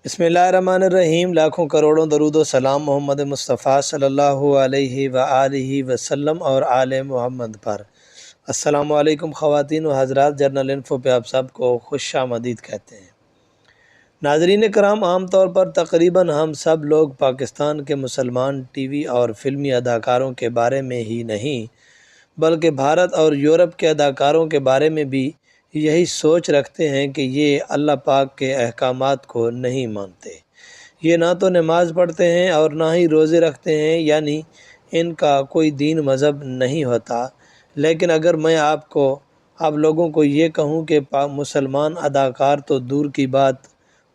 بسم اللہ الرحمن الرحیم۔ لاکھوں کروڑوں درود و سلام محمد مصطفیٰ صلی اللہ علیہ وآلہ وسلم اور آل محمد پر۔ السلام علیکم خواتین و حضرات، جرنل انفو پہ آپ سب کو خوش آمدید کہتے ہیں۔ ناظرین کرام، عام طور پر تقریباً ہم سب لوگ پاکستان کے مسلمان ٹی وی اور فلمی اداکاروں کے بارے میں ہی نہیں بلکہ بھارت اور یورپ کے اداکاروں کے بارے میں بھی یہی سوچ رکھتے ہیں کہ یہ اللہ پاک کے احکامات کو نہیں مانتے۔ یہ نہ تو نماز پڑھتے ہیں اور نہ ہی روزے رکھتے ہیں، یعنی ان کا کوئی دین مذہب نہیں ہوتا۔ لیکن اگر میں آپ لوگوں کو یہ کہوں کہ مسلمان اداکار تو دور کی بات،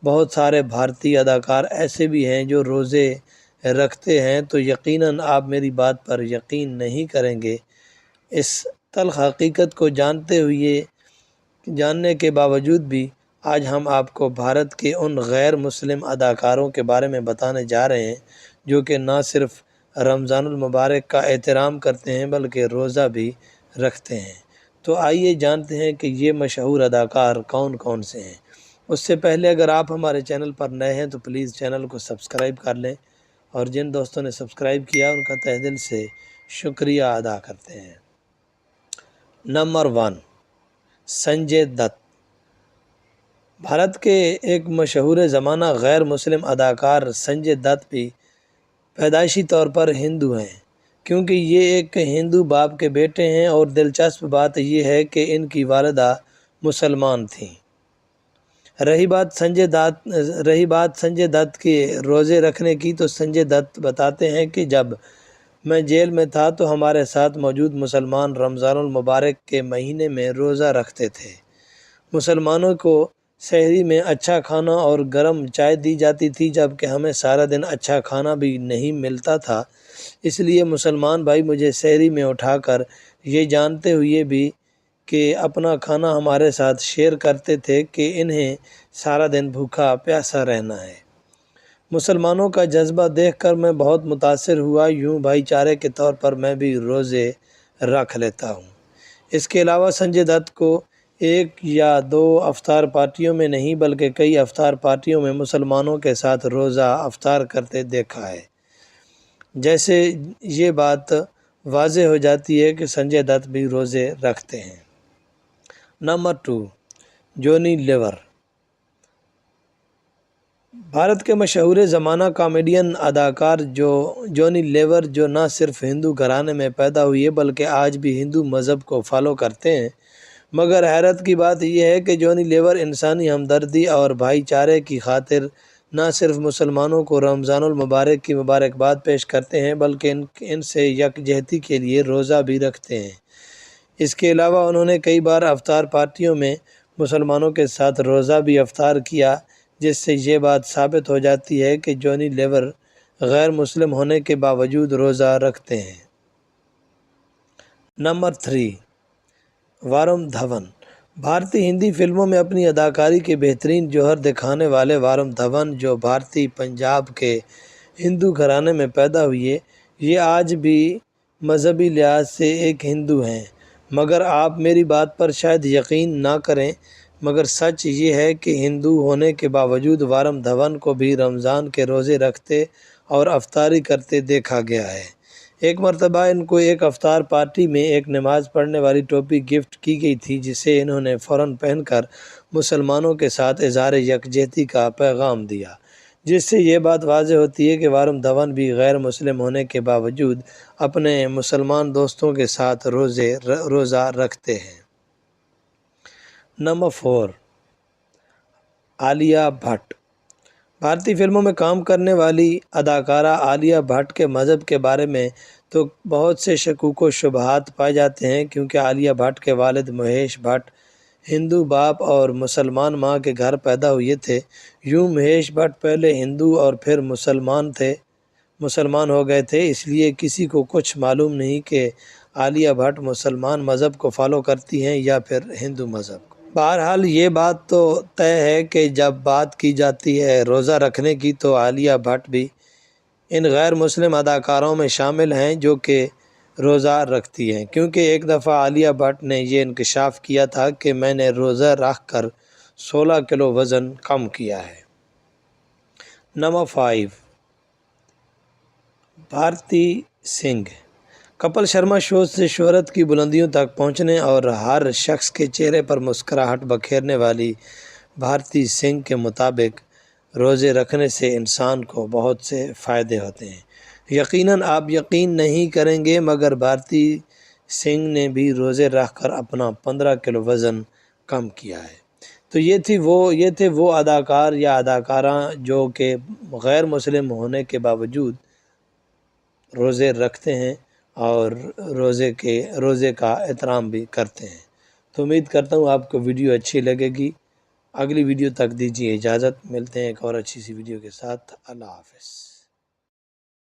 بہت سارے بھارتی اداکار ایسے بھی ہیں جو روزے رکھتے ہیں، تو یقیناً آپ میری بات پر یقین نہیں کریں گے۔ اس تلخ حقیقت کو جاننے کے باوجود بھی آج ہم آپ کو بھارت کے ان غیر مسلم اداکاروں کے بارے میں بتانے جا رہے ہیں جو کہ نہ صرف رمضان المبارک کا احترام کرتے ہیں بلکہ روزہ بھی رکھتے ہیں۔ تو آئیے جانتے ہیں کہ یہ مشہور اداکار کون کون سے ہیں۔ اس سے پہلے اگر آپ ہمارے چینل پر نئے ہیں تو پلیز چینل کو سبسکرائب کر لیں، اور جن دوستوں نے سبسکرائب کیا ان کا تہہ دل سے شکریہ ادا کرتے ہیں۔ نمبر 1، سنجے دت۔ بھارت کے ایک مشہور زمانہ غیر مسلم اداکار سنجے دت بھی پیدائشی طور پر ہندو ہیں، کیونکہ یہ ایک ہندو باپ کے بیٹے ہیں، اور دلچسپ بات یہ ہے کہ ان کی والدہ مسلمان تھیں۔ رہی بات سنجے دت کے روزے رکھنے کی، تو سنجے دت بتاتے ہیں کہ جب میں جیل میں تھا تو ہمارے ساتھ موجود مسلمان رمضان المبارک کے مہینے میں روزہ رکھتے تھے۔ مسلمانوں کو سحری میں اچھا کھانا اور گرم چائے دی جاتی تھی، جبکہ ہمیں سارا دن اچھا کھانا بھی نہیں ملتا تھا۔ اس لیے مسلمان بھائی مجھے سحری میں اٹھا کر یہ جانتے ہوئے بھی کہ اپنا کھانا ہمارے ساتھ شیئر کرتے تھے کہ انہیں سارا دن بھوکا پیاسا رہنا ہے۔ مسلمانوں کا جذبہ دیکھ کر میں بہت متاثر ہوا، یوں بھائی چارے کے طور پر میں بھی روزے رکھ لیتا ہوں۔ اس کے علاوہ سنجے دت کو ایک یا دو افطار پارٹیوں میں نہیں بلکہ کئی افطار پارٹیوں میں مسلمانوں کے ساتھ روزہ افطار کرتے دیکھا ہے، جیسے یہ بات واضح ہو جاتی ہے کہ سنجے دت بھی روزے رکھتے ہیں۔ Number 2، جونی liver. بھارت کے مشہور زمانہ کامیڈین اداکار جونی لیور، جو نہ صرف ہندو گھرانے میں پیدا ہوئے بلکہ آج بھی ہندو مذہب کو فالو کرتے ہیں، مگر حیرت کی بات یہ ہے کہ جونی لیور انسانی ہمدردی اور بھائی چارے کی خاطر نہ صرف مسلمانوں کو رمضان المبارک کی مبارکباد پیش کرتے ہیں بلکہ ان سے یکجہتی کے لیے روزہ بھی رکھتے ہیں۔ اس کے علاوہ انہوں نے کئی بار افطار پارٹیوں میں مسلمانوں کے ساتھ روزہ بھی افطار کیا، جس سے یہ بات ثابت ہو جاتی ہے کہ جونی لیور غیر مسلم ہونے کے باوجود روزہ رکھتے ہیں۔ نمبر 3، وارم دھون۔ بھارتی ہندی فلموں میں اپنی اداکاری کے بہترین جوہر دکھانے والے وارم دھون، جو بھارتی پنجاب کے ہندو گھرانے میں پیدا ہوئے، یہ آج بھی مذہبی لحاظ سے ایک ہندو ہیں۔ مگر آپ میری بات پر شاید یقین نہ کریں، مگر سچ یہ ہے کہ ہندو ہونے کے باوجود وارم دھون کو بھی رمضان کے روزے رکھتے اور افطاری کرتے دیکھا گیا ہے۔ ایک مرتبہ ان کو ایک افطار پارٹی میں ایک نماز پڑھنے والی ٹوپی گفٹ کی گئی تھی، جسے انہوں نے فوراً پہن کر مسلمانوں کے ساتھ اظہار یکجہتی کا پیغام دیا، جس سے یہ بات واضح ہوتی ہے کہ وارم دھون بھی غیر مسلم ہونے کے باوجود اپنے مسلمان دوستوں کے ساتھ روزہ رکھتے ہیں۔ نمبر 4، عالیہ بھٹ۔ بھارتی فلموں میں کام کرنے والی اداکارہ عالیہ بھٹ کے مذہب کے بارے میں تو بہت سے شکوک و شبہات پائے جاتے ہیں، کیونکہ عالیہ بھٹ کے والد مہیش بھٹ ہندو باپ اور مسلمان ماں کے گھر پیدا ہوئے تھے۔ یوں مہیش بھٹ پہلے ہندو اور پھر مسلمان ہو گئے تھے، اس لیے کسی کو کچھ معلوم نہیں کہ عالیہ بھٹ مسلمان مذہب کو فالو کرتی ہیں یا پھر ہندو مذہب کو۔ بہرحال یہ بات تو طے ہے کہ جب بات کی جاتی ہے روزہ رکھنے کی، تو عالیہ بھٹ بھی ان غیر مسلم اداکاروں میں شامل ہیں جو کہ روزہ رکھتی ہیں، کیونکہ ایک دفعہ عالیہ بھٹ نے یہ انکشاف کیا تھا کہ میں نے روزہ رکھ کر 16 کلو وزن کم کیا ہے۔ نمبر 5، بھارتی سنگھ۔ کپل شرما شو سے شہرت کی بلندیوں تک پہنچنے اور ہر شخص کے چہرے پر مسکراہٹ بکھیرنے والی بھارتی سنگھ کے مطابق روزے رکھنے سے انسان کو بہت سے فائدے ہوتے ہیں۔ یقیناً آپ یقین نہیں کریں گے مگر بھارتی سنگھ نے بھی روزے رکھ کر اپنا 15 کلو وزن کم کیا ہے۔ تو یہ تھے وہ اداکار یا اداکاراں جو کہ غیر مسلم ہونے کے باوجود روزے رکھتے ہیں اور روزے کا احترام بھی کرتے ہیں۔ تو امید کرتا ہوں آپ کو ویڈیو اچھی لگے گی۔ اگلی ویڈیو تک دیجیے اجازت، ملتے ہیں ایک اور اچھی سی ویڈیو کے ساتھ۔ اللہ حافظ۔